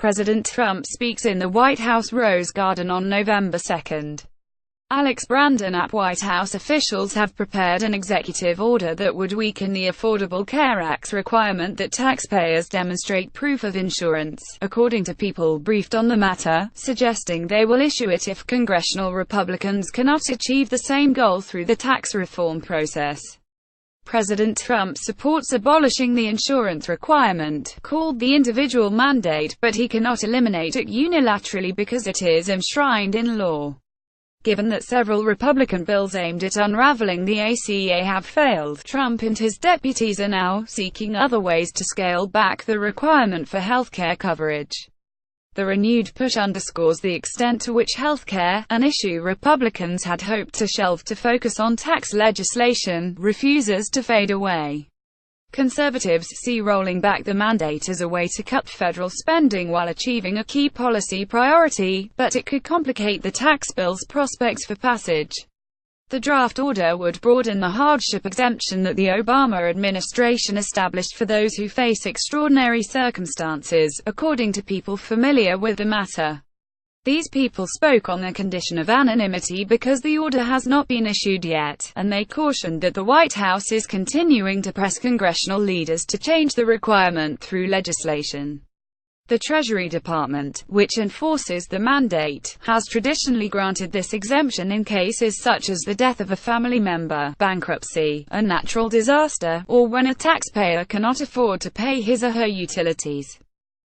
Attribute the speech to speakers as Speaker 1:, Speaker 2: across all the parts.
Speaker 1: President Trump speaks in the White House Rose Garden on November 2. BrandonAP White House officials have prepared an executive order that would weaken the Affordable Care Act's requirement that taxpayers demonstrate proof of insurance, according to people briefed on the matter, suggesting they will issue it if congressional Republicans cannot achieve the same goal through the tax reform process. President Trump supports abolishing the insurance requirement, called the individual mandate, but he cannot eliminate it unilaterally because it is enshrined in law. Given that several Republican bills aimed at unraveling the ACA have failed, Trump and his deputies are now seeking other ways to scale back the requirement for healthcare coverage. The renewed push underscores the extent to which healthcare, an issue Republicans had hoped to shelve to focus on tax legislation, refuses to fade away. Conservatives see rolling back the mandate as a way to cut federal spending while achieving a key policy priority, but it could complicate the tax bill's prospects for passage. The draft order would broaden the hardship exemption that the Obama administration established for those who face extraordinary circumstances, according to people familiar with the matter. These people spoke on the condition of anonymity because the order has not been issued yet, and they cautioned that the White House is continuing to press congressional leaders to change the requirement through legislation. The Treasury Department, which enforces the mandate, has traditionally granted this exemption in cases such as the death of a family member, bankruptcy, a natural disaster, or when a taxpayer cannot afford to pay his or her utilities.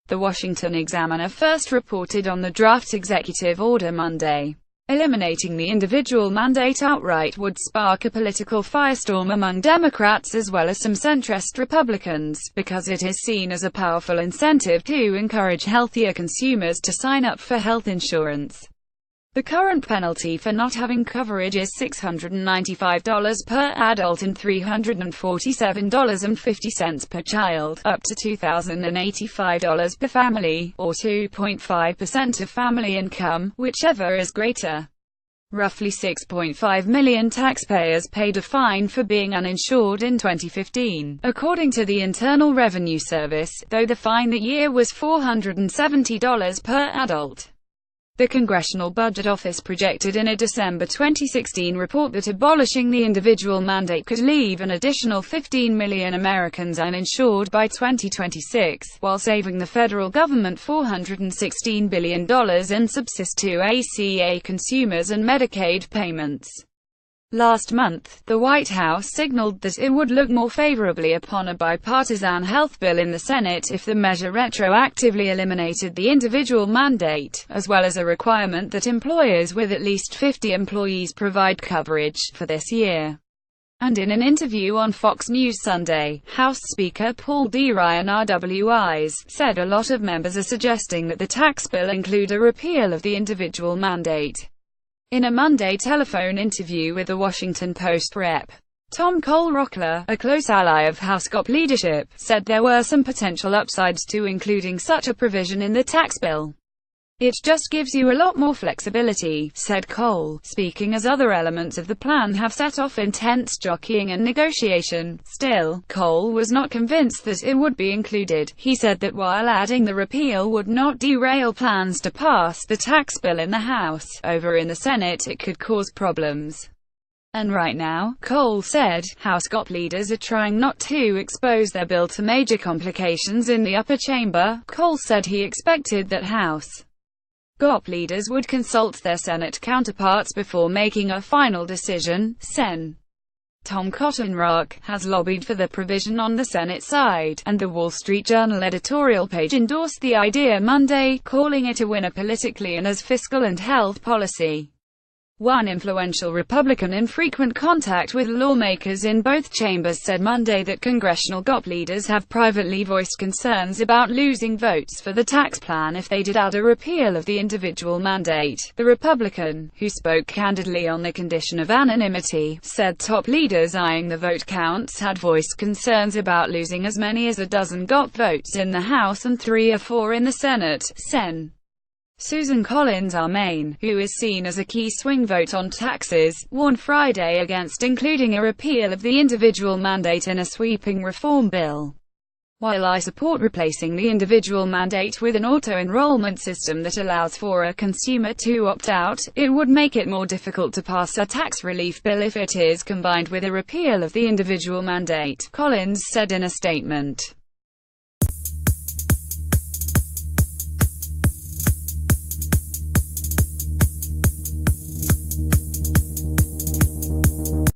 Speaker 1: The Washington Examiner first reported on the draft executive order Monday. Eliminating the individual mandate outright would spark a political firestorm among Democrats as well as some centrist Republicans, because it is seen as a powerful incentive to encourage healthier consumers to sign up for health insurance. The current penalty for not having coverage is $695 per adult and $347.50 per child, up to $2,085 per family, or 2.5% of family income, whichever is greater. Roughly 6.5 million taxpayers paid a fine for being uninsured in 2015, according to the Internal Revenue Service, though the fine that year was $470 per adult. The Congressional Budget Office projected in a December 2016 report that abolishing the individual mandate could leave an additional 15 million Americans uninsured by 2026, while saving the federal government $416 billion in subsidies to ACA consumers and Medicaid payments. Last month, the White House signaled that it would look more favorably upon a bipartisan health bill in the Senate if the measure retroactively eliminated the individual mandate, as well as a requirement that employers with at least 50 employees provide coverage for this year. And in an interview on Fox News Sunday, House Speaker Paul D. Ryan RWIs said a lot of members are suggesting that the tax bill include a repeal of the individual mandate. In a Monday telephone interview with the Washington Post Rep. Tom Cole-Rockler, a close ally of House GOP leadership, said there were some potential upsides to including such a provision in the tax bill. "It just gives you a lot more flexibility," said Cole, speaking as other elements of the plan have set off intense jockeying and negotiation. Still, Cole was not convinced that it would be included. He said that while adding the repeal would not derail plans to pass the tax bill in the House, over in the Senate it could cause problems. And right now, Cole said, House GOP leaders are trying not to expose their bill to major complications in the upper chamber. Cole said he expected that House GOP leaders would consult their Senate counterparts before making a final decision. Sen. Tom Cotton-Rock has lobbied for the provision on the Senate side, and the Wall Street Journal editorial page endorsed the idea Monday, calling it a winner politically and as fiscal and health policy. One influential Republican in frequent contact with lawmakers in both chambers said Monday that congressional GOP leaders have privately voiced concerns about losing votes for the tax plan if they did add a repeal of the individual mandate. The Republican, who spoke candidly on the condition of anonymity, said top leaders eyeing the vote counts had voiced concerns about losing as many as a dozen GOP votes in the House and 3 or 4 in the Senate. Sen. Susan Collins R. Maine, who is seen as a key swing vote on taxes, warned Friday against including a repeal of the individual mandate in a sweeping reform bill. While I support replacing the individual mandate with an auto-enrollment system that allows for a consumer to opt out, it would make it more difficult to pass a tax relief bill if it is combined with a repeal of the individual mandate, Collins said in a statement.